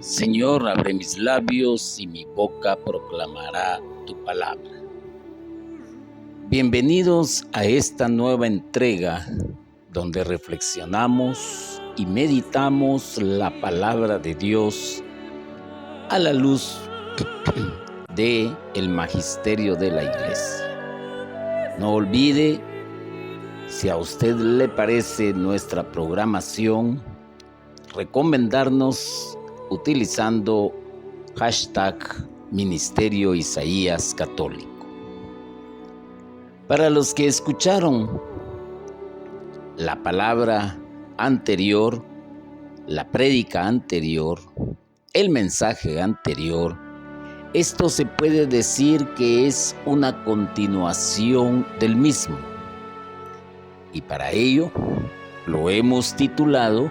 Señor, abre mis labios y mi boca proclamará tu palabra. Bienvenidos a esta nueva entrega donde reflexionamos y meditamos la palabra de Dios a la luz de el magisterio de la iglesia. No olvide, si a usted le parece nuestra programación, recomendarnos utilizando hashtag Ministerio Isaías Católico. Para los que escucharon la palabra anterior, la prédica anterior, el mensaje anterior, esto se puede decir que es una continuación del mismo. Y para ello lo hemos titulado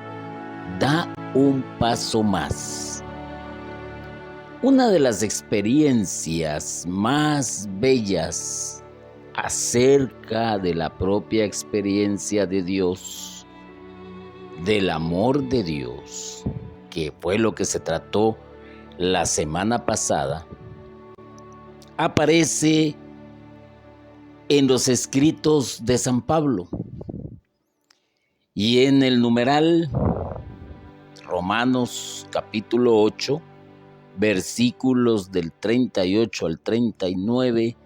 Da un paso más. Una de las experiencias más bellas acerca de la propia experiencia de Dios, del amor de Dios, que fue lo que se trató la semana pasada, aparece en los escritos de San Pablo y en el numeral Romanos capítulo 8, versículos del 38 al 39,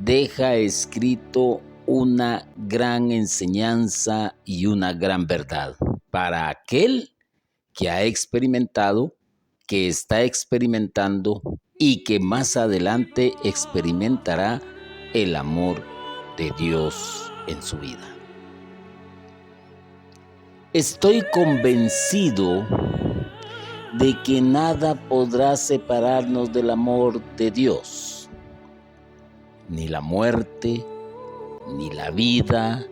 deja escrito una gran enseñanza y una gran verdad para aquel que ha experimentado, que está experimentando y que más adelante experimentará el amor de Dios en su vida. Estoy convencido de que nada podrá separarnos del amor de Dios. Ni la muerte, ni la vida,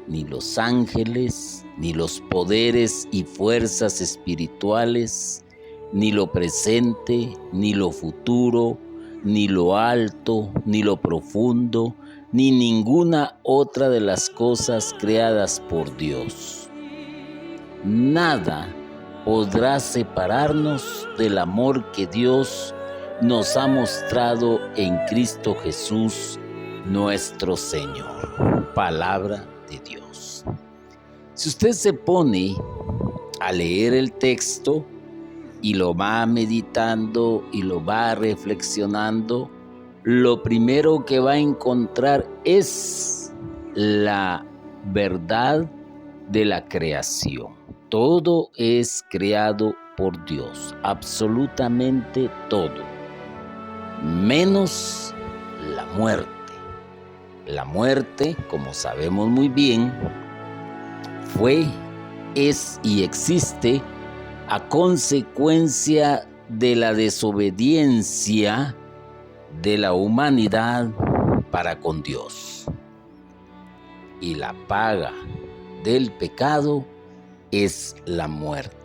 ni los ángeles, ni los poderes y fuerzas espirituales, ni lo presente, ni lo futuro, ni lo alto, ni lo profundo, ni ninguna otra de las cosas creadas por Dios. Nada podrá separarnos del amor que Dios nos ha mostrado en Cristo Jesús, nuestro Señor. Palabra de Dios. Si usted se pone a leer el texto y lo va meditando y lo va reflexionando, lo primero que va a encontrar es la verdad de la creación. Todo es creado por Dios, absolutamente todo, menos la muerte. La muerte, como sabemos muy bien, fue, es y existe a consecuencia de la desobediencia de la humanidad para con Dios. Y la paga del pecado es la muerte.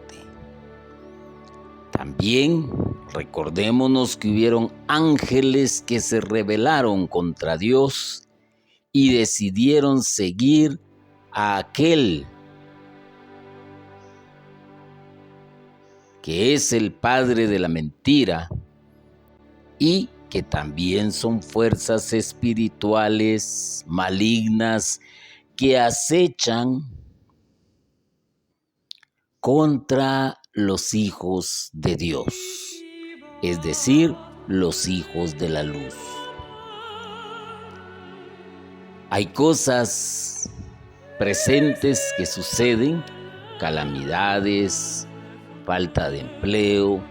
También recordémonos que hubieron ángeles que se rebelaron contra Dios y decidieron seguir a aquel que es el padre de la mentira y que también son fuerzas espirituales malignas que acechan contra los hijos de Dios, es decir, los hijos de la luz. Hay cosas presentes que suceden, calamidades, falta de empleo,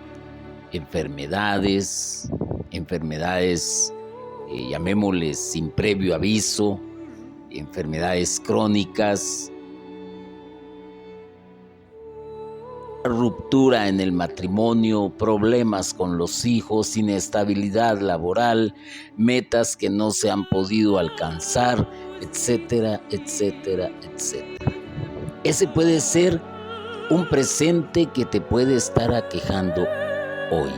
enfermedades, llamémosles sin previo aviso, enfermedades crónicas, ruptura en el matrimonio, problemas con los hijos, inestabilidad laboral, metas que no se han podido alcanzar, etcétera, etcétera, etcétera. Ese puede ser un presente que te puede estar aquejando hoy.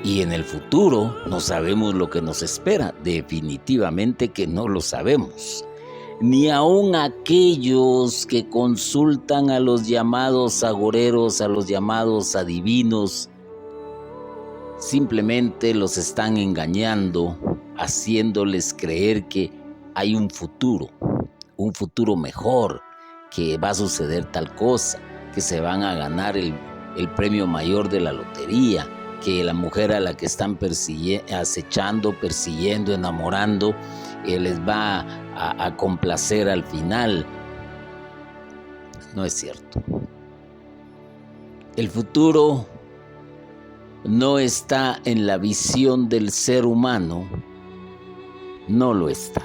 Y en el futuro no sabemos lo que nos espera, definitivamente que no lo sabemos. ni aun aquellos que consultan a los llamados agoreros, a los llamados adivinos, simplemente los están engañando, haciéndoles creer que hay un futuro mejor, que va a suceder tal cosa, que se van a ganar el premio mayor de la lotería, que la mujer a la que están acechando, persiguiendo, enamorando, les va a complacer al final. No es cierto. El futuro no está en la visión del ser humano, no lo está.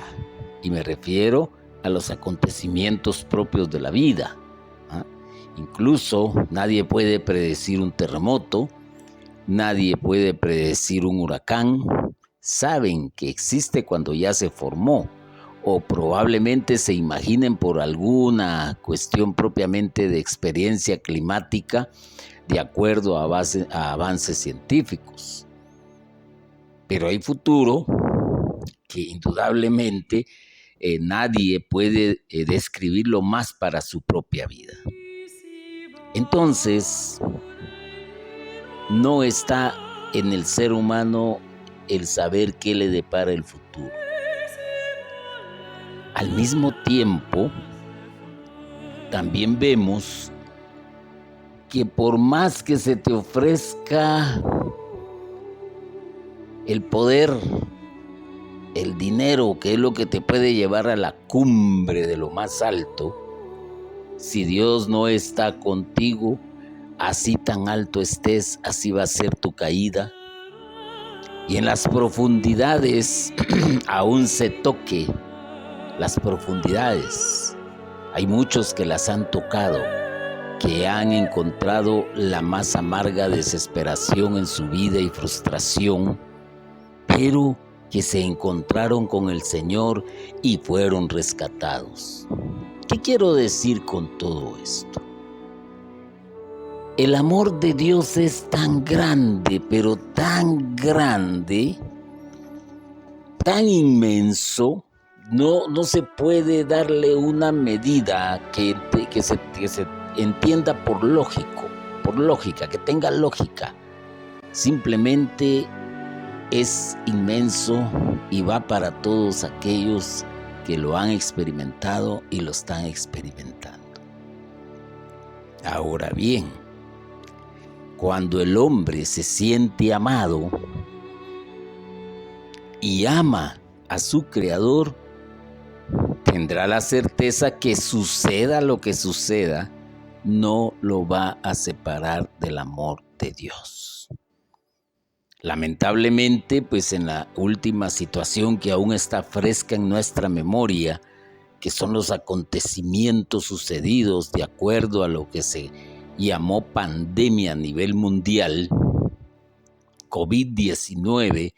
Y me refiero a los acontecimientos propios de la vida. Incluso nadie puede predecir un terremoto, nadie puede predecir un huracán. Saben que existe cuando ya se formó, o probablemente se imaginen por alguna cuestión propiamente de experiencia climática, de acuerdo a avances científicos. Pero hay futuro que indudablemente nadie puede describirlo más para su propia vida. Entonces, no está en el ser humano el saber qué le depara el futuro. Al mismo tiempo, también vemos que por más que se te ofrezca el poder, el dinero, que es lo que te puede llevar a la cumbre de lo más alto, si Dios no está contigo, así tan alto estés, así va a ser tu caída. Y en las profundidades, aún se toque las profundidades. Hay muchos que las han tocado, que han encontrado la más amarga desesperación en su vida y frustración, pero que se encontraron con el Señor y fueron rescatados. ¿Qué quiero decir con todo esto? El amor de Dios es tan grande, pero tan grande, tan inmenso, no se puede darle una medida que se entienda por lógica, que tenga lógica. Simplemente es inmenso y va para todos aquellos que lo han experimentado y lo están experimentando. Ahora bien, cuando el hombre se siente amado y ama a su Creador, tendrá la certeza que suceda lo que suceda, no lo va a separar del amor de Dios. Lamentablemente, pues en la última situación que aún está fresca en nuestra memoria, que son los acontecimientos sucedidos de acuerdo a lo que se llamó pandemia a nivel mundial, COVID-19,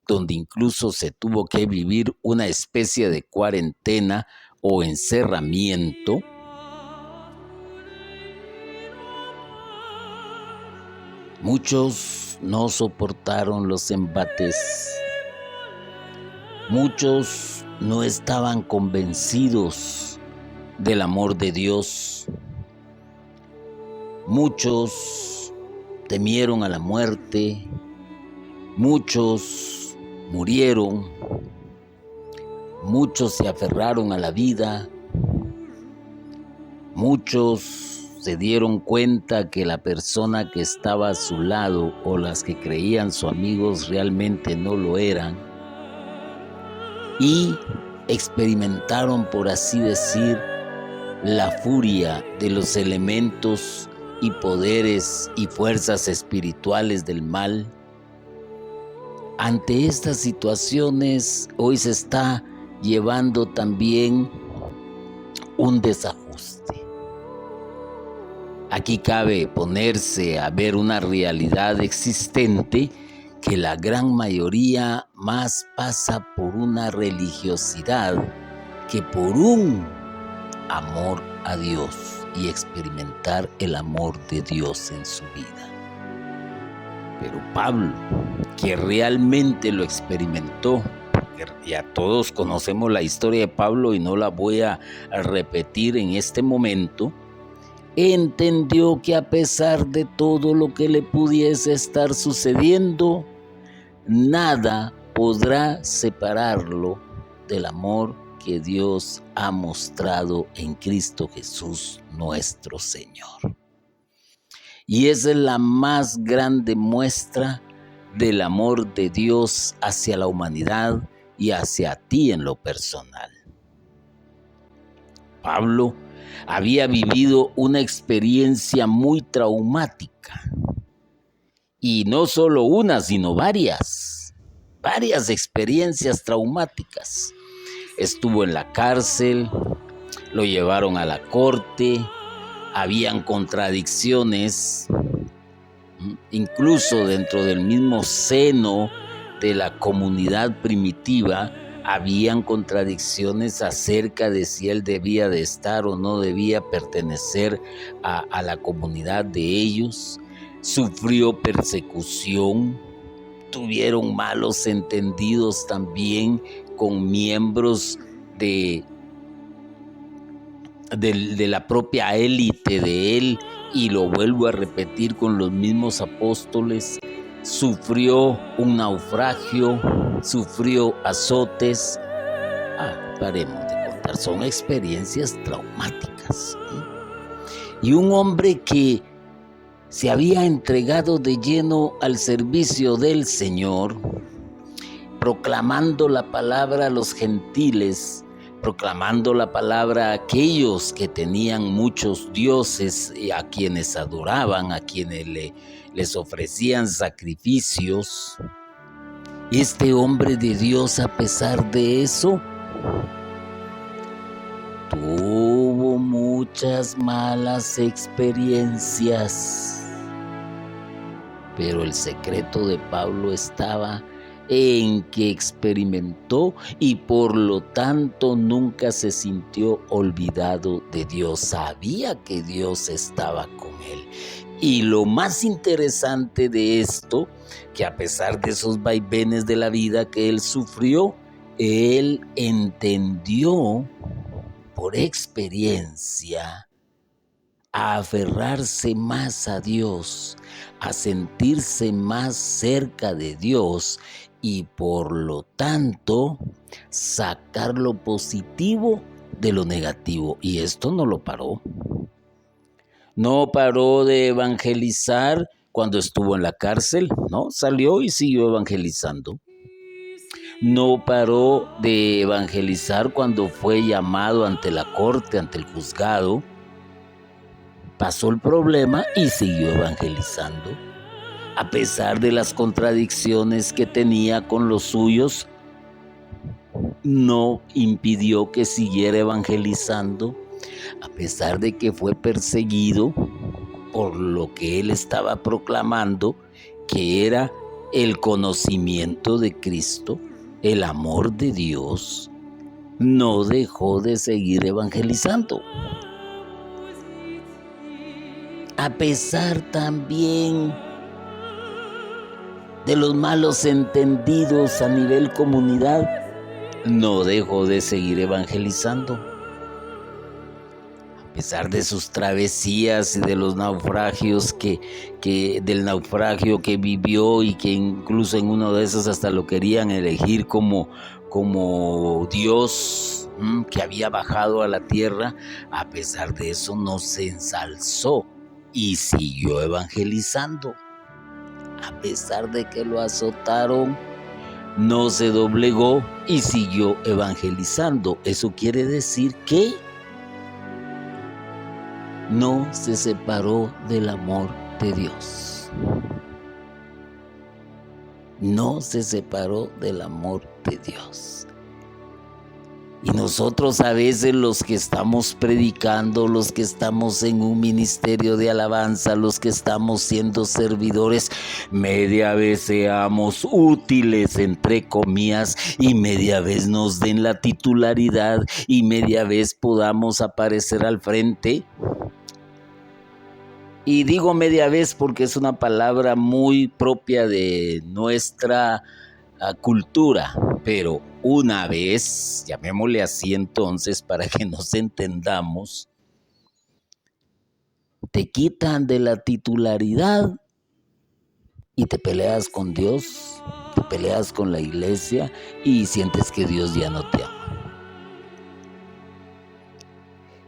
donde incluso se tuvo que vivir una especie de cuarentena o encerramiento. Muchos no soportaron los embates. Muchos no estaban convencidos del amor de Dios. Muchos temieron a la muerte. Muchos murieron. Muchos se aferraron a la vida. Muchos se dieron cuenta que la persona que estaba a su lado o las que creían sus amigos realmente no lo eran. Y experimentaron, por así decir, la furia de los elementos y poderes y fuerzas espirituales del mal. Ante estas situaciones, hoy se está llevando también un desajuste. Aquí cabe ponerse a ver una realidad existente que la gran mayoría más pasa por una religiosidad que por un amor a Dios y experimentar el amor de Dios en su vida. Pero Pablo, que realmente lo experimentó, ya todos conocemos la historia de Pablo y no la voy a repetir en este momento, entendió que a pesar de todo lo que le pudiese estar sucediendo, nada podrá separarlo del amor que Dios ha mostrado en Cristo Jesús nuestro Señor. Y esa es la más grande muestra del amor de Dios hacia la humanidad y hacia ti en lo personal. Pablo había vivido una experiencia muy traumática. Y no solo una, sino varias experiencias traumáticas. Estuvo en la cárcel, lo llevaron a la corte, habían contradicciones, incluso dentro del mismo seno de la comunidad primitiva, habían contradicciones acerca de si él debía de estar o no debía pertenecer a la comunidad de ellos. Sufrió persecución, tuvieron malos entendidos también con miembros de la propia élite de él, y lo vuelvo a repetir, con los mismos apóstoles. Sufrió un naufragio, sufrió azotes. Paremos de contar, son experiencias traumáticas. Y un hombre que se había entregado de lleno al servicio del Señor, proclamando la palabra a los gentiles, proclamando la palabra a aquellos que tenían muchos dioses, a quienes adoraban, a quienes les ofrecían sacrificios. Este hombre de Dios, a pesar de eso, tuvo muchas malas experiencias. Pero el secreto de Pablo estaba en que experimentó y por lo tanto nunca se sintió olvidado de Dios. Sabía que Dios estaba con él. Y lo más interesante de esto, que a pesar de esos vaivenes de la vida que él sufrió, él entendió por experiencia a aferrarse más a Dios, a sentirse más cerca de Dios y por lo tanto sacar lo positivo de lo negativo. Y esto no lo paró. No paró de evangelizar cuando estuvo en la cárcel, ¿no? Salió y siguió evangelizando. No paró de evangelizar cuando fue llamado ante la corte, ante el juzgado. Pasó el problema y siguió evangelizando. A pesar de las contradicciones que tenía con los suyos, no impidió que siguiera evangelizando. A pesar de que fue perseguido por lo que él estaba proclamando, que era el conocimiento de Cristo, el amor de Dios, no dejó de seguir evangelizando. A pesar también de los malos entendidos a nivel comunidad, no dejó de seguir evangelizando. A pesar de sus travesías y de los naufragios del naufragio que vivió, y que incluso en uno de esos hasta lo querían elegir como Dios que había bajado a la tierra, a pesar de eso no se ensalzó y siguió evangelizando. A pesar de que lo azotaron, no se doblegó y siguió evangelizando. Eso quiere decir que no se separó del amor de Dios. No se separó del amor de Dios. Y nosotros a veces, los que estamos predicando, los que estamos en un ministerio de alabanza, los que estamos siendo servidores, media vez seamos útiles, entre comillas, y media vez nos den la titularidad, y media vez podamos aparecer al frente. Y digo media vez porque es una palabra muy propia de nuestra cultura. Pero una vez, llamémosle así entonces para que nos entendamos, te quitan de la titularidad y te peleas con Dios, te peleas con la iglesia y sientes que Dios ya no te ama.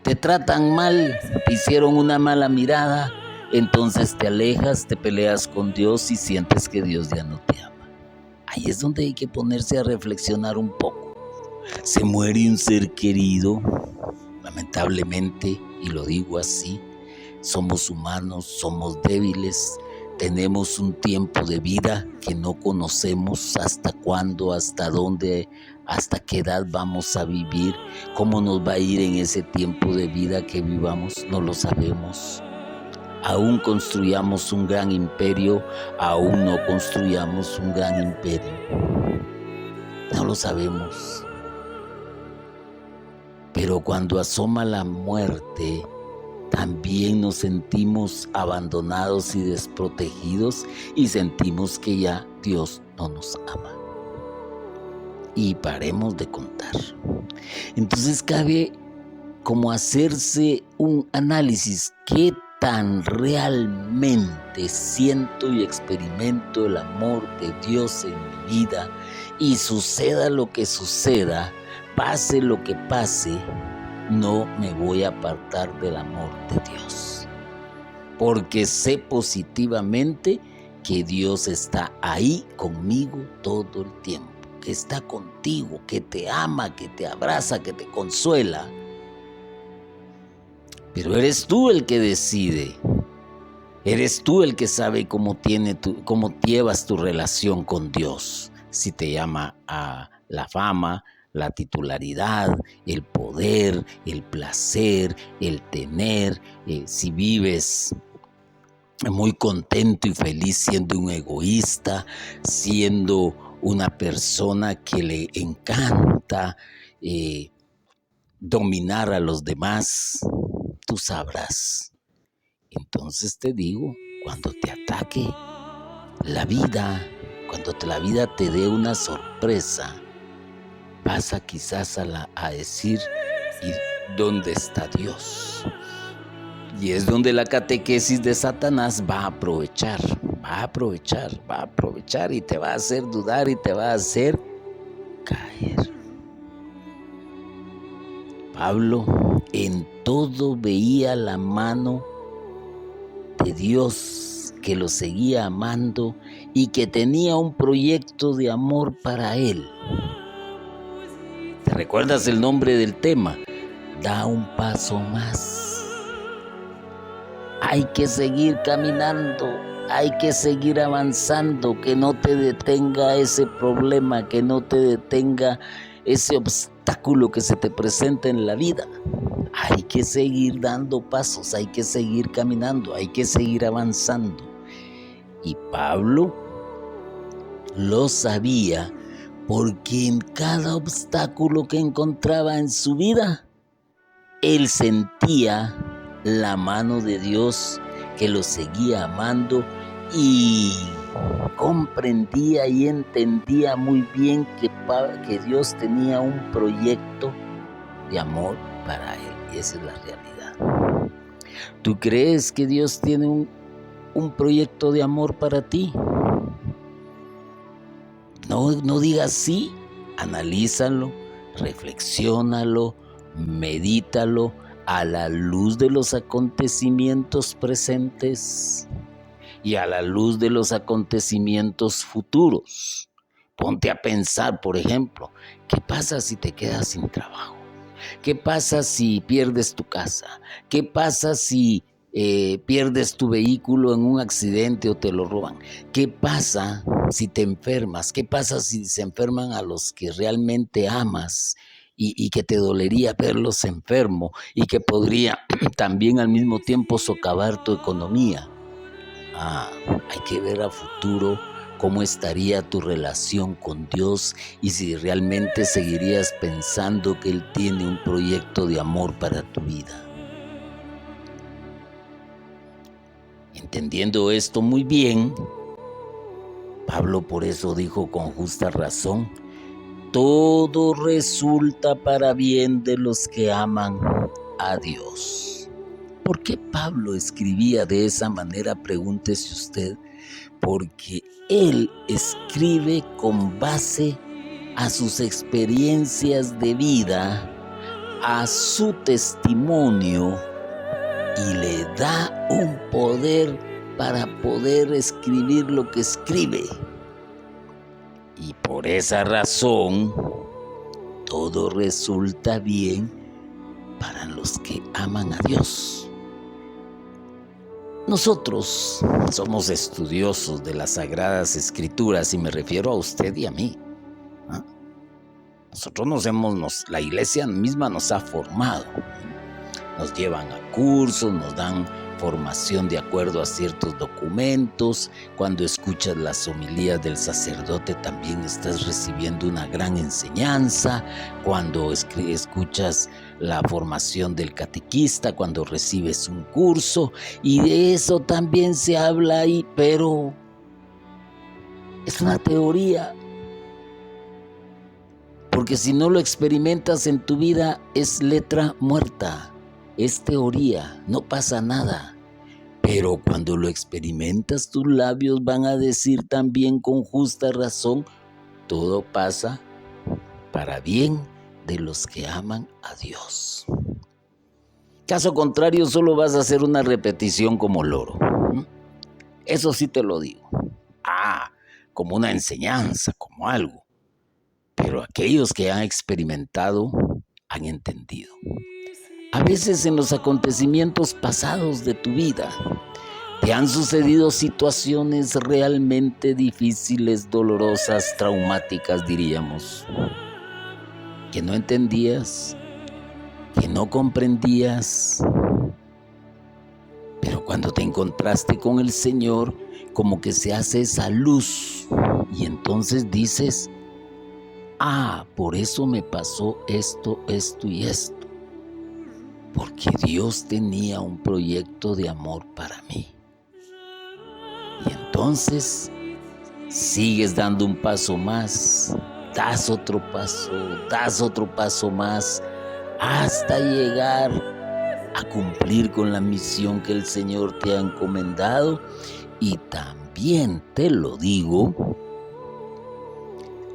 Te tratan mal, te hicieron una mala mirada, entonces te alejas, te peleas con Dios y sientes que Dios ya no te ama. Ahí es donde hay que ponerse a reflexionar un poco. Se muere un ser querido, lamentablemente, y lo digo así, somos humanos, somos débiles, tenemos un tiempo de vida que no conocemos hasta cuándo, hasta dónde, hasta qué edad vamos a vivir, cómo nos va a ir en ese tiempo de vida que vivamos, no lo sabemos. Aún construyamos un gran imperio, aún no construyamos un gran imperio. No lo sabemos. Pero cuando asoma la muerte, también nos sentimos abandonados y desprotegidos y sentimos que ya Dios no nos ama. Y paremos de contar. Entonces cabe como hacerse un análisis. ¿Qué tan realmente siento y experimento el amor de Dios en mi vida? Y suceda lo que suceda, pase lo que pase, no me voy a apartar del amor de Dios. Porque sé positivamente que Dios está ahí conmigo todo el tiempo, que está contigo, que te ama, que te abraza, que te consuela. Pero eres tú el que decide. Eres tú el que sabe cómo llevas tu relación con Dios. Si te llama a la fama, la titularidad, el poder, el placer, el tener, si vives muy contento y feliz siendo un egoísta, siendo una persona que le encanta dominar a los demás, tú sabrás. Entonces te digo, cuando te ataque la vida, cuando la vida te dé una sorpresa, vas quizás a decir, ¿y dónde está Dios? Y es donde la catequesis de Satanás va a aprovechar y te va a hacer dudar y te va a hacer caer. Pablo en todo veía la mano de Dios que lo seguía amando y que tenía un proyecto de amor para él. ¿Te recuerdas el nombre del tema? Da un paso más. Hay que seguir caminando, hay que seguir avanzando, que no te detenga ese problema, que no te detenga ese obstáculo que se te presenta en la vida. Hay que seguir dando pasos, hay que seguir caminando, hay que seguir avanzando. Y Pablo lo sabía porque en cada obstáculo que encontraba en su vida, él sentía la mano de Dios que lo seguía amando y comprendía y entendía muy bien que Dios tenía un proyecto de amor para él. Y esa es la realidad. ¿Tú crees que Dios tiene un proyecto de amor para ti? No digas sí, analízalo, reflexiónalo, medítalo a la luz de los acontecimientos presentes y a la luz de los acontecimientos futuros. Ponte a pensar, por ejemplo, ¿qué pasa si te quedas sin trabajo? ¿Qué pasa si pierdes tu casa? ¿Qué pasa si pierdes tu vehículo en un accidente o te lo roban? ¿Qué pasa si te enfermas? ¿Qué pasa si se enferman a los que realmente amas y que te dolería verlos enfermos y que podría también al mismo tiempo socavar tu economía? Hay que ver a futuro cómo estaría tu relación con Dios y si realmente seguirías pensando que Él tiene un proyecto de amor para tu vida. Entendiendo esto muy bien, Pablo por eso dijo con justa razón, todo resulta para bien de los que aman a Dios. ¿Por qué Pablo escribía de esa manera? Pregúntese usted. Porque él escribe con base a sus experiencias de vida, a su testimonio, y le da un poder para poder escribir lo que escribe. Y por esa razón, todo resulta bien para los que aman a Dios. Nosotros somos estudiosos de las Sagradas Escrituras, y me refiero a usted y a mí. Nosotros la iglesia misma nos ha formado. Nos llevan a cursos, nos dan formación de acuerdo a ciertos documentos. Cuando escuchas las homilías del sacerdote también estás recibiendo una gran enseñanza. Cuando escuchas la formación del catequista, cuando recibes un curso, y de eso también se habla ahí, pero es una teoría. Porque si no lo experimentas en tu vida, es letra muerta. Es teoría, no pasa nada. Pero cuando lo experimentas, tus labios van a decir también con justa razón: todo pasa para bien de los que aman a Dios. Caso contrario, solo vas a hacer una repetición como loro. Eso sí te lo digo. Como una enseñanza, como algo. Pero aquellos que han experimentado han entendido. A veces en los acontecimientos pasados de tu vida te han sucedido situaciones realmente difíciles, dolorosas, traumáticas, diríamos, que no entendías, que no comprendías, pero cuando te encontraste con el Señor, como que se hace esa luz, y entonces dices: por eso me pasó esto, esto y esto. Porque Dios tenía un proyecto de amor para mí. Y entonces sigues dando un paso más, das otro paso más, hasta llegar a cumplir con la misión que el Señor te ha encomendado. Y también te lo digo,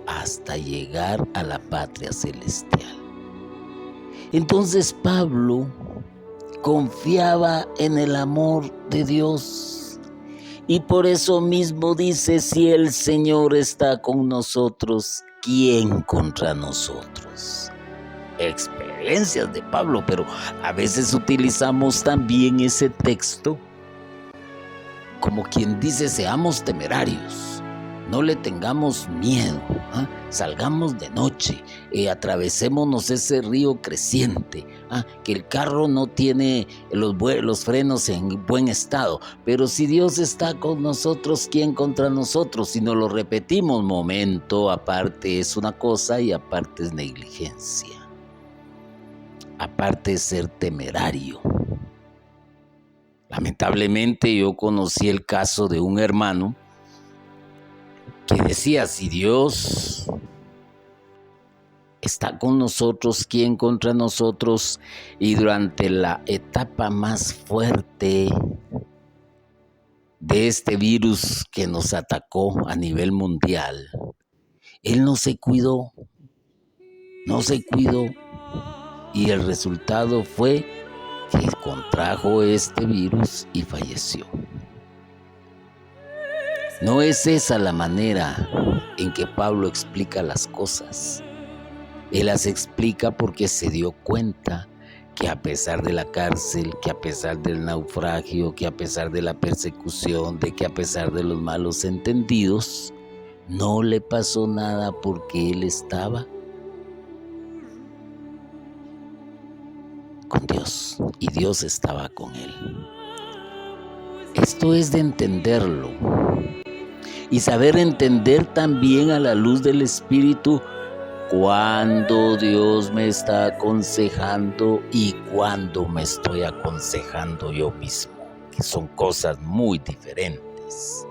hasta llegar a la patria celestial. Entonces Pablo confiaba en el amor de Dios, y por eso mismo dice: si el Señor está con nosotros, ¿quién contra nosotros? Experiencias de Pablo, pero a veces utilizamos también ese texto como quien dice: seamos temerarios. No le tengamos miedo, salgamos de noche, atravesémonos ese río creciente, que el carro no tiene los frenos en buen estado, pero si Dios está con nosotros, ¿quién contra nosotros? Si no lo repetimos, momento, aparte es una cosa y aparte es negligencia, aparte es ser temerario. Lamentablemente yo conocí el caso de un hermano que decía: si Dios está con nosotros, ¿quién contra nosotros? Y durante la etapa más fuerte de este virus que nos atacó a nivel mundial, él no se cuidó, y el resultado fue que contrajo este virus y falleció. No es esa la manera en que Pablo explica las cosas. Él las explica porque se dio cuenta que a pesar de la cárcel, que a pesar del naufragio, que a pesar de la persecución, de que a pesar de los malos entendidos, no le pasó nada porque él estaba con Dios y Dios estaba con él. Esto es de entenderlo. Y saber entender también a la luz del Espíritu cuando Dios me está aconsejando y cuando me estoy aconsejando yo mismo, que son cosas muy diferentes.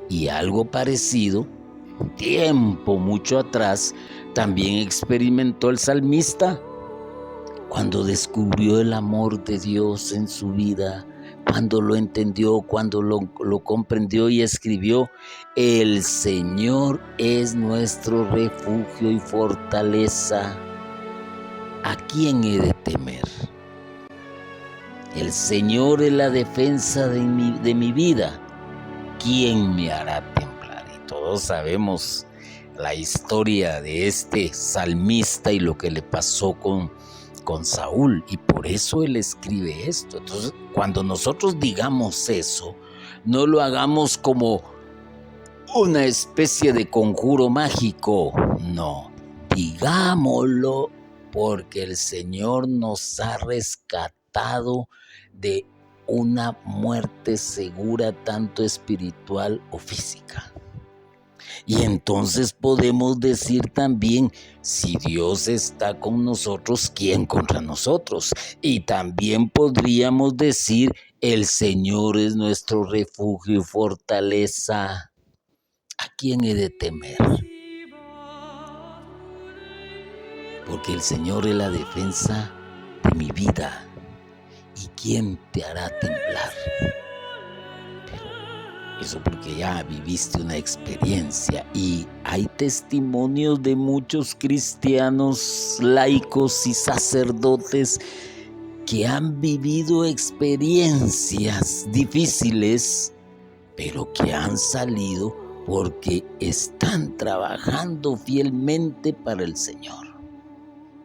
Y algo parecido tiempo mucho atrás también experimentó el salmista cuando descubrió el amor de Dios en su vida, cuando lo entendió, cuando lo comprendió y escribió: el Señor es nuestro refugio y fortaleza. ¿A quién he de temer? El Señor es la defensa de mi vida. ¿Quién me hará temblar? Y todos sabemos la historia de este salmista y lo que le pasó con Saúl, y por eso él escribe esto. Entonces, cuando nosotros digamos eso, no lo hagamos como una especie de conjuro mágico, no, digámoslo porque el Señor nos ha rescatado de una muerte segura, tanto espiritual o física. Y entonces podemos decir también: si Dios está con nosotros, ¿quién contra nosotros? Y también podríamos decir: el Señor es nuestro refugio y fortaleza. ¿A quién he de temer? Porque el Señor es la defensa de mi vida. ¿Y quién te hará temblar? Eso porque ya viviste una experiencia, y hay testimonios de muchos cristianos, laicos y sacerdotes que han vivido experiencias difíciles, pero que han salido porque están trabajando fielmente para el Señor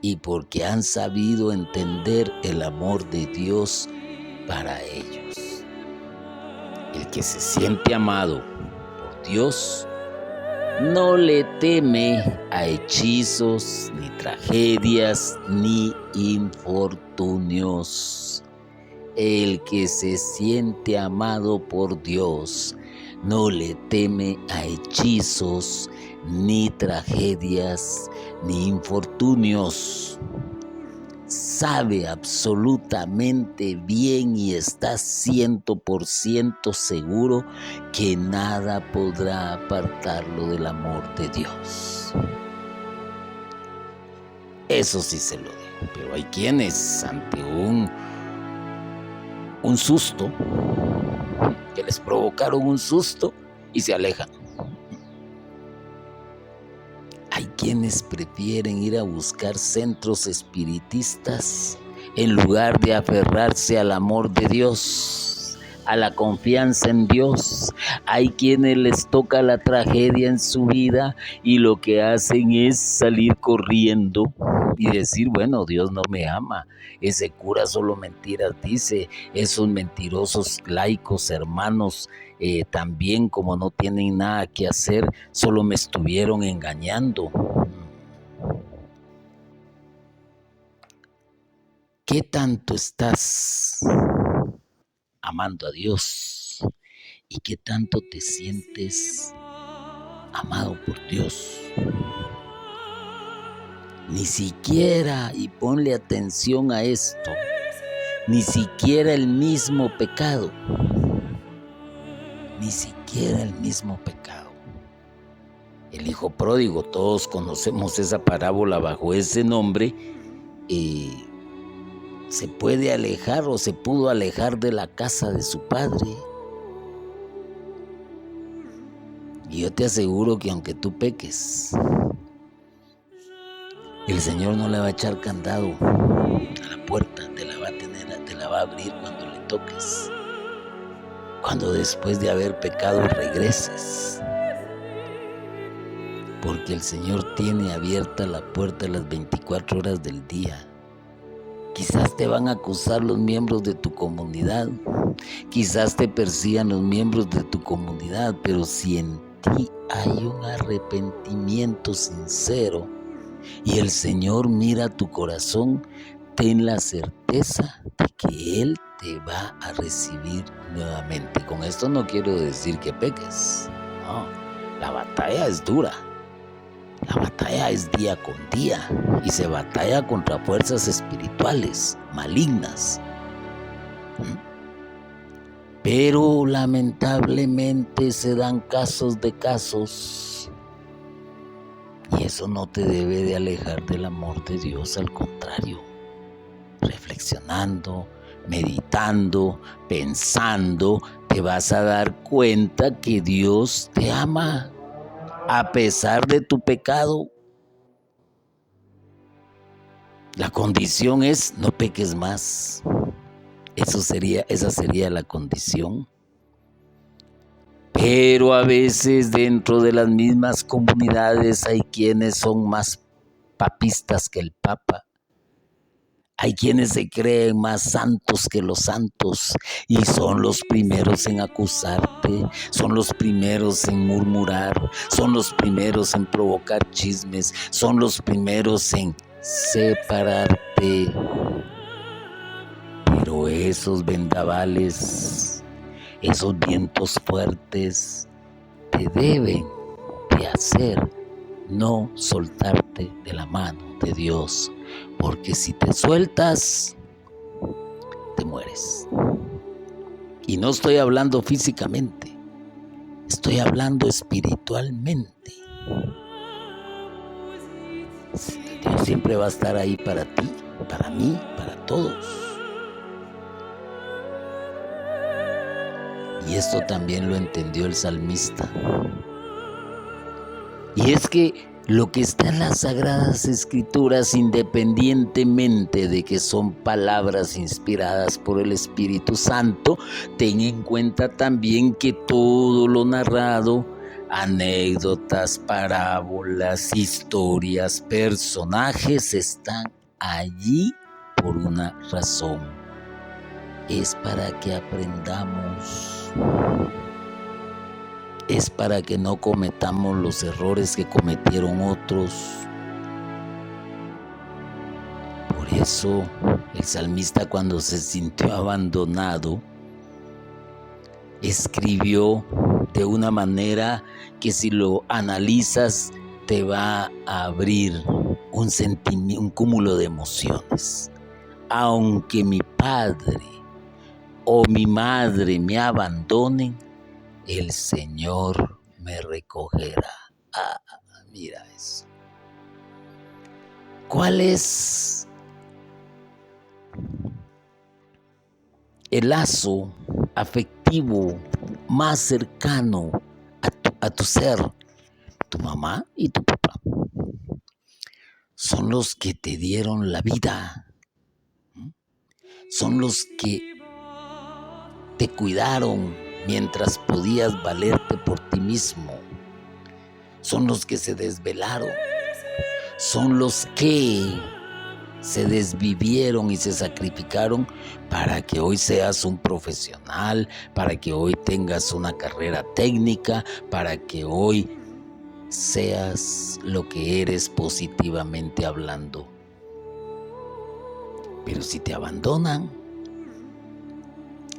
y porque han sabido entender el amor de Dios para ellos. El que se siente amado por Dios no le teme a hechizos, ni tragedias, ni infortunios. El que se siente amado por Dios no le teme a hechizos, ni tragedias, ni infortunios. Sabe absolutamente bien y está 100% seguro que nada podrá apartarlo del amor de Dios. Eso sí se lo digo, pero hay quienes ante un susto, que les provocaron un susto y se alejan. Hay quienes prefieren ir a buscar centros espiritistas en lugar de aferrarse al amor de Dios, a la confianza en Dios. Hay quienes les toca la tragedia en su vida y lo que hacen es salir corriendo y decir: bueno, Dios no me ama, ese cura solo mentiras dice, esos mentirosos laicos hermanos también, como no tienen nada que hacer, solo me estuvieron engañando. ¿Qué tanto estás amando a Dios? ¿Y qué tanto te sientes amado por Dios? Ni siquiera, y ponle atención a esto, ni siquiera el mismo pecado. Ni siquiera el mismo pecado. El hijo pródigo, todos conocemos esa parábola bajo ese nombre, se puede alejar o se pudo alejar de la casa de su padre. Y yo te aseguro que aunque tú peques, el Señor no le va a echar candado a la puerta, te la va a abrir cuando le toques. Cuando después de haber pecado regreses. Porque el Señor tiene abierta la puerta las 24 horas del día. Quizás te van a acusar los miembros de tu comunidad. Quizás te persigan los miembros de tu comunidad. Pero si en ti hay un arrepentimiento sincero y el Señor mira tu corazón, ten la certeza de que Él te va a recibir nuevamente. Con esto no quiero decir que peques. No, la batalla es dura. La batalla es día con día y se batalla contra fuerzas espirituales malignas. Pero lamentablemente se dan casos Y eso no te debe de alejar del amor de Dios, al contrario, reflexionando, meditando, pensando, te vas a dar cuenta que Dios te ama a pesar de tu pecado. La condición es no peques más. Esa sería la condición. Pero a veces dentro de las mismas comunidades hay quienes son más papistas que el Papa. Hay quienes se creen más santos que los santos y son los primeros en acusarte, son los primeros en murmurar, son los primeros en provocar chismes, son los primeros en separarte. Pero esos vendavales, esos vientos fuertes te deben de hacer no soltarte de la mano de Dios, porque si te sueltas, te mueres. Y no estoy hablando físicamente, estoy hablando espiritualmente. Dios siempre va a estar ahí para ti, para mí, para todos. Y esto también lo entendió el salmista. Y es que lo que está en las Sagradas Escrituras, independientemente de que son palabras inspiradas por el Espíritu Santo, ten en cuenta también que todo lo narrado, anécdotas, parábolas, historias, personajes, están allí por una razón. Es para que aprendamos. Es para que no cometamos los errores que cometieron otros. Por eso el salmista, cuando se sintió abandonado, escribió de una manera que, si lo analizas, te va a abrir un cúmulo de emociones. Aunque mi padre o mi madre me abandonen, el Señor me recogerá. Mira eso. ¿Cuál es el lazo afectivo más cercano a tu ser? Tu mamá y tu papá. Son los que te dieron la vida. Son los que te cuidaron mientras podías valerte por ti mismo. Son los que se desvelaron. Son los que se desvivieron y se sacrificaron para que hoy seas un profesional, para que hoy tengas una carrera técnica, para que hoy seas lo que eres positivamente hablando. Pero si te abandonan,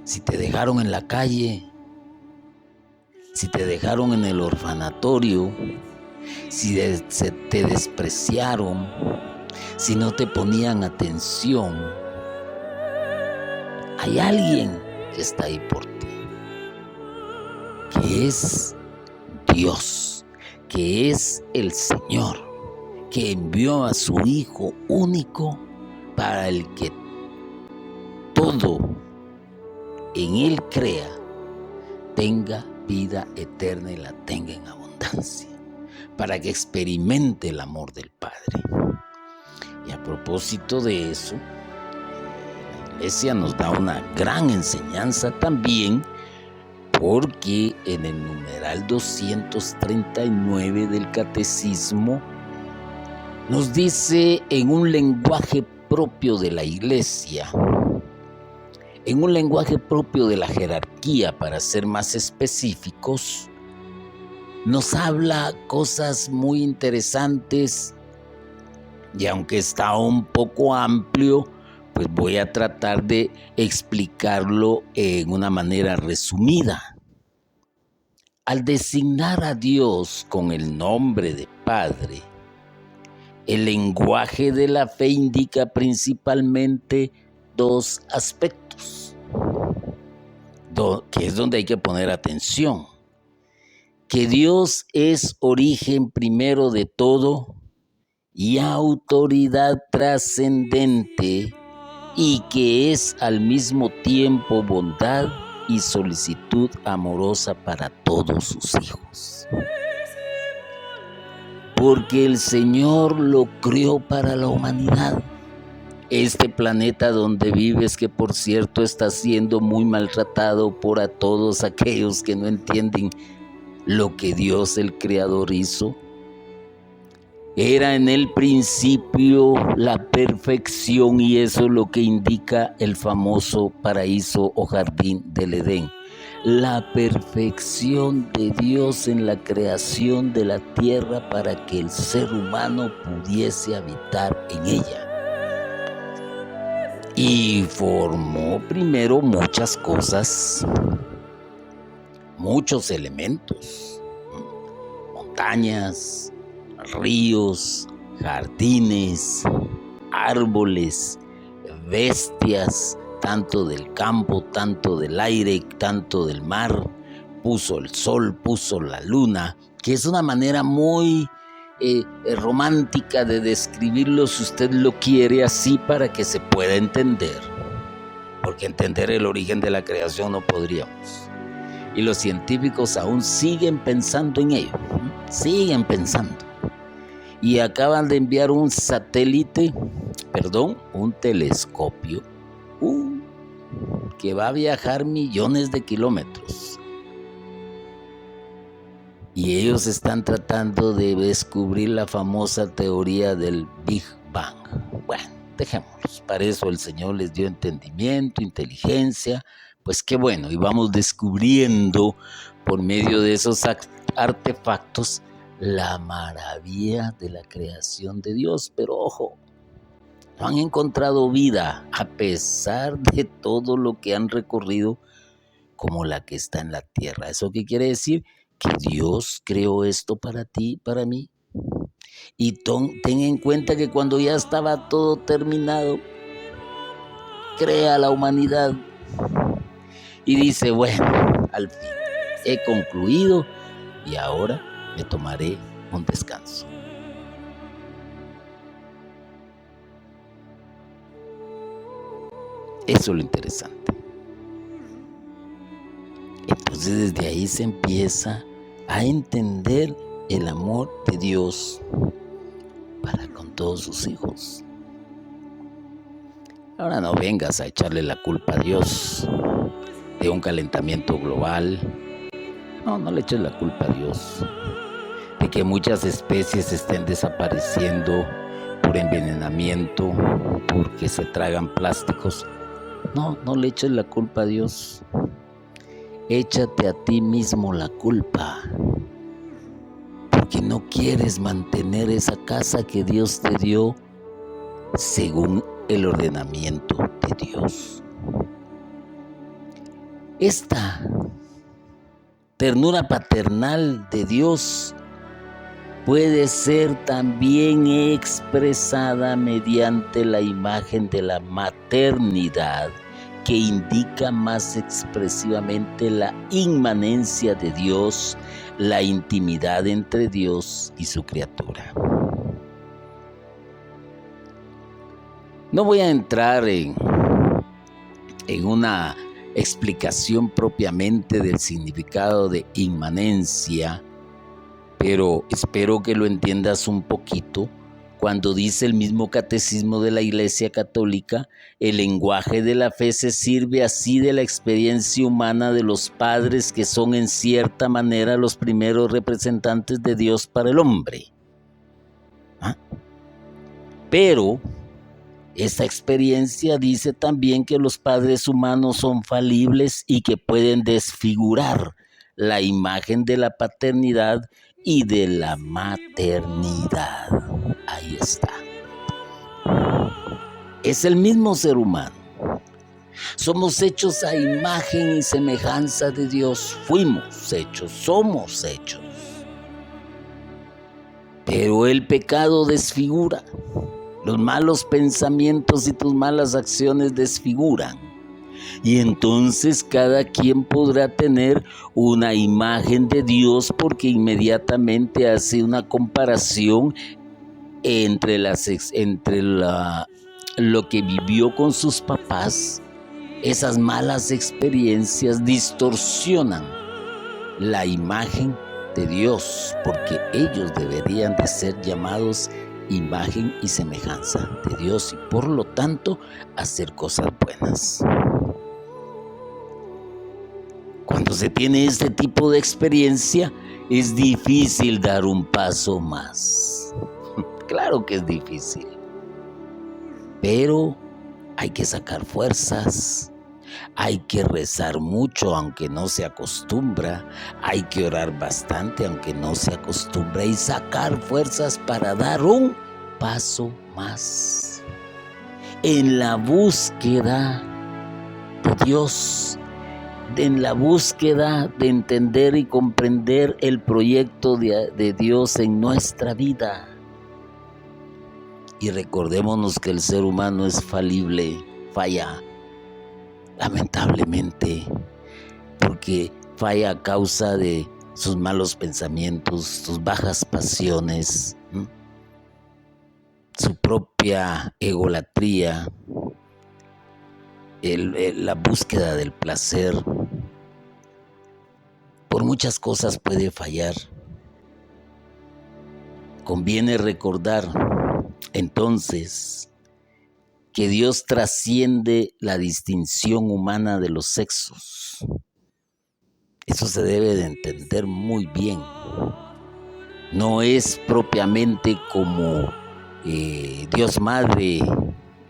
si te dejaron en la calle, si te dejaron en el orfanatorio, si te despreciaron, si no te ponían atención, hay alguien que está ahí por ti, que es Dios, que es el Señor, que envió a su Hijo único para el que todo en Él crea, tenga vida eterna y la tenga en abundancia, para que experimente el amor del Padre. Y a propósito de eso, la Iglesia nos da una gran enseñanza también, porque en el numeral 239 del Catecismo nos dice, en un lenguaje propio de la Iglesia, en un lenguaje propio de la jerarquía, para ser más específicos, nos habla cosas muy interesantes, y aunque está un poco amplio, pues voy a tratar de explicarlo en una manera resumida. Al designar a Dios con el nombre de Padre, el lenguaje de la fe indica principalmente dos aspectos, que es donde hay que poner atención, que Dios es origen primero de todo y autoridad trascendente, y que es al mismo tiempo bondad y solicitud amorosa para todos sus hijos. Porque el Señor lo creó para la humanidad. Este planeta donde vives, que por cierto está siendo muy maltratado por a todos aquellos que no entienden lo que Dios el Creador hizo. Era en el principio la perfección, y eso es lo que indica el famoso paraíso o jardín del Edén. La perfección de Dios en la creación de la tierra para que el ser humano pudiese habitar en ella. Y formó primero muchas cosas, muchos elementos, montañas, ríos, jardines, árboles, bestias, tanto del campo, tanto del aire, tanto del mar. Puso el sol, puso la luna, que es una manera muy romántica de describirlo, si usted lo quiere así, para que se pueda entender. Porque entender el origen de la creación no podríamos. Y los científicos aún siguen pensando en ello, siguen pensando. Y acaban de enviar un telescopio, que va a viajar millones de kilómetros. Y ellos están tratando de descubrir la famosa teoría del Big Bang. Bueno, dejémoslos. Para eso el Señor les dio entendimiento, inteligencia. Pues qué bueno, y vamos descubriendo por medio de esos artefactos la maravilla de la creación de Dios. Pero ojo, no han encontrado vida a pesar de todo lo que han recorrido, como la que está en la tierra. ¿Eso qué quiere decir? Que Dios creó esto para ti, para mí. Y ten en cuenta que cuando ya estaba todo terminado, crea la humanidad y dice, bueno, al fin he concluido y ahora me tomaré un descanso. Eso es lo interesante. Entonces desde ahí se empieza a entender el amor de Dios para con todos sus hijos. Ahora no vengas a echarle la culpa a Dios de un calentamiento global. No le eches la culpa a Dios de que muchas especies estén desapareciendo por envenenamiento, porque se tragan plásticos. No le eches la culpa a Dios. Échate a ti mismo la culpa, porque no quieres mantener esa casa que Dios te dio según el ordenamiento de Dios. Esta ternura paternal de Dios puede ser también expresada mediante la imagen de la maternidad, que indica más expresivamente la inmanencia de Dios, la intimidad entre Dios y su criatura. No voy a entrar en una explicación propiamente del significado de inmanencia, pero espero que lo entiendas un poquito. Cuando dice el mismo catecismo de la Iglesia Católica, el lenguaje de la fe se sirve así de la experiencia humana de los padres, que son en cierta manera los primeros representantes de Dios para el hombre. Pero esta experiencia dice también que los padres humanos son falibles y que pueden desfigurar la imagen de la paternidad y de la maternidad. Ahí está. Es el mismo ser humano. Somos hechos a imagen y semejanza de Dios. Fuimos hechos, somos hechos. Pero el pecado desfigura. Los malos pensamientos y tus malas acciones desfiguran. Y entonces cada quien podrá tener una imagen de Dios porque inmediatamente hace una comparación entre lo que vivió con sus papás. Esas malas experiencias distorsionan la imagen de Dios, porque ellos deberían de ser llamados imagen y semejanza de Dios y por lo tanto hacer cosas buenas. Cuando se tiene este tipo de experiencia, es difícil dar un paso más. Claro que es difícil, pero hay que sacar fuerzas. Hay que rezar mucho aunque no se acostumbra, hay que orar bastante aunque no se acostumbra y sacar fuerzas para dar un paso más en la búsqueda de Dios, en la búsqueda de entender y comprender el proyecto de Dios en nuestra vida. Y recordémonos que el ser humano es falible, falla. Lamentablemente, porque falla a causa de sus malos pensamientos, sus bajas pasiones, su propia egolatría, la búsqueda del placer. Por muchas cosas puede fallar. Conviene recordar entonces que Dios trasciende la distinción humana de los sexos. Eso se debe de entender muy bien. No es propiamente como Dios Madre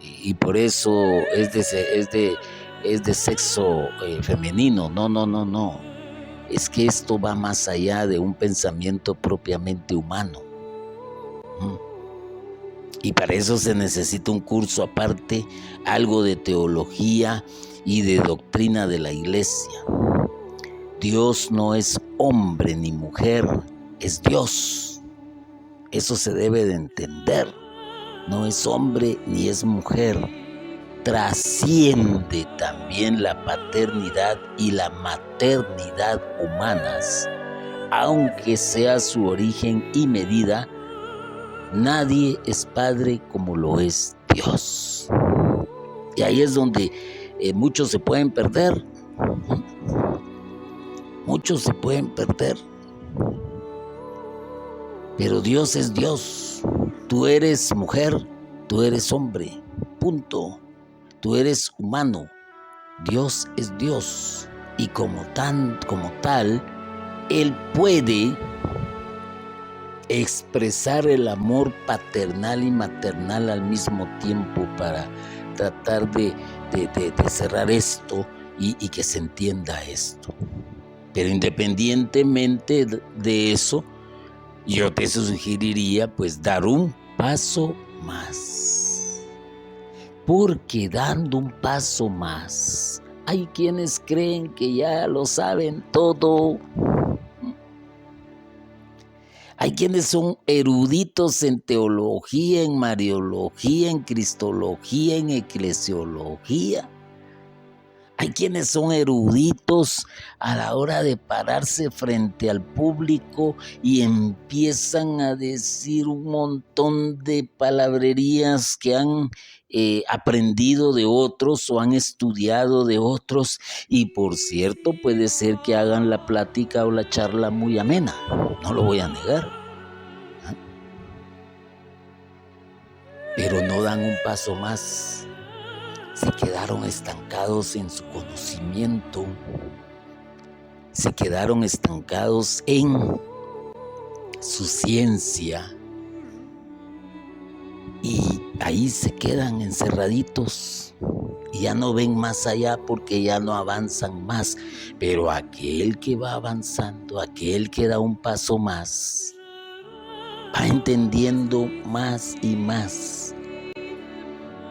y por eso es de sexo femenino. No. Es que esto va más allá de un pensamiento propiamente humano. Y para eso se necesita un curso aparte, algo de teología y de doctrina de la iglesia. Dios no es hombre ni mujer, es Dios. Eso se debe de entender. No es hombre ni es mujer. Trasciende también la paternidad y la maternidad humanas, aunque sea su origen y medida. Nadie es padre como lo es Dios. Y ahí es donde muchos se pueden perder. Muchos se pueden perder. Pero Dios es Dios. Tú eres mujer, tú eres hombre. Punto. Tú eres humano. Dios es Dios. Y como tal, Él puede expresar el amor paternal y maternal al mismo tiempo para tratar de cerrar esto y que se entienda esto. Pero independientemente de eso, yo te sugeriría pues dar un paso más. Porque dando un paso más, hay quienes creen que ya lo saben todo. Hay quienes son eruditos en teología, en mariología, en cristología, en eclesiología. Hay quienes son eruditos a la hora de pararse frente al público y empiezan a decir un montón de palabrerías que han aprendido de otros o han estudiado de otros. Y por cierto, puede ser que hagan la plática o la charla muy amena, no lo voy a negar. Pero no dan un paso más. Se quedaron estancados en su conocimiento, se quedaron estancados en su ciencia y ahí se quedan encerraditos y ya no ven más allá porque ya no avanzan más. Pero aquel que va avanzando, aquel que da un paso más, va entendiendo más y más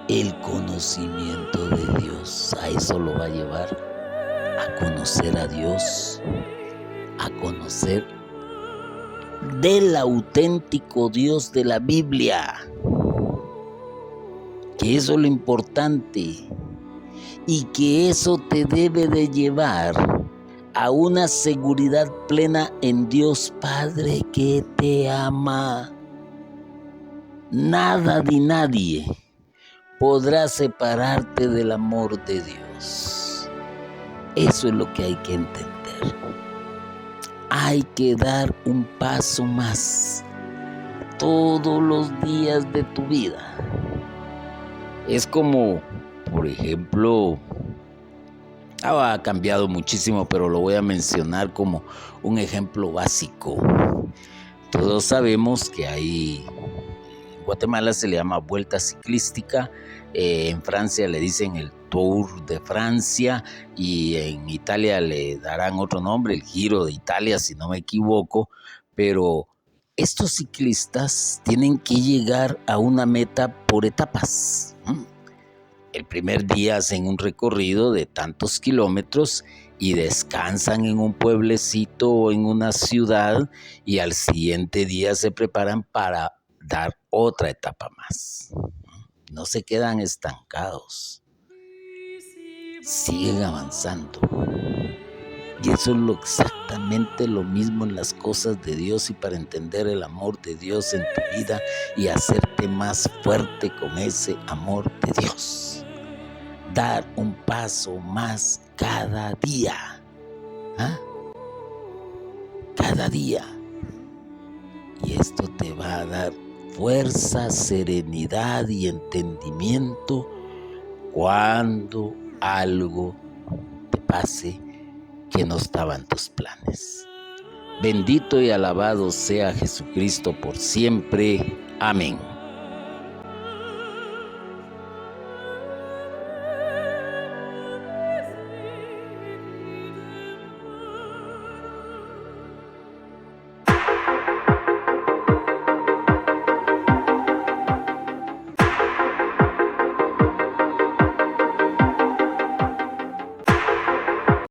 el conocimiento de Dios. A eso lo va a llevar, a conocer a Dios, a conocer del auténtico Dios de la Biblia. Que eso es lo importante. y que eso te debe de llevar a una seguridad plena en Dios Padre que te ama. Nada ni nadie podrá separarte del amor de Dios. Eso es lo que hay que entender. Hay que dar un paso más todos los días de tu vida. Es como, por ejemplo, ha cambiado muchísimo, pero lo voy a mencionar como un ejemplo básico. Todos sabemos que en Guatemala se le llama Vuelta Ciclística, en Francia le dicen el Tour de Francia y en Italia le darán otro nombre, el Giro de Italia, si no me equivoco, pero estos ciclistas tienen que llegar a una meta por etapas. El primer día hacen un recorrido de tantos kilómetros y descansan en un pueblecito o en una ciudad y al siguiente día se preparan para dar otra etapa más. No se quedan estancados, siguen avanzando. Y eso es exactamente lo mismo en las cosas de Dios y para entender el amor de Dios en tu vida y hacerte más fuerte con ese amor de Dios. Dar un paso más cada día. Cada día. Y esto te va a dar fuerza, serenidad y entendimiento cuando algo te pase que no estaba en tus planes. Bendito y alabado sea Jesucristo por siempre. Amén.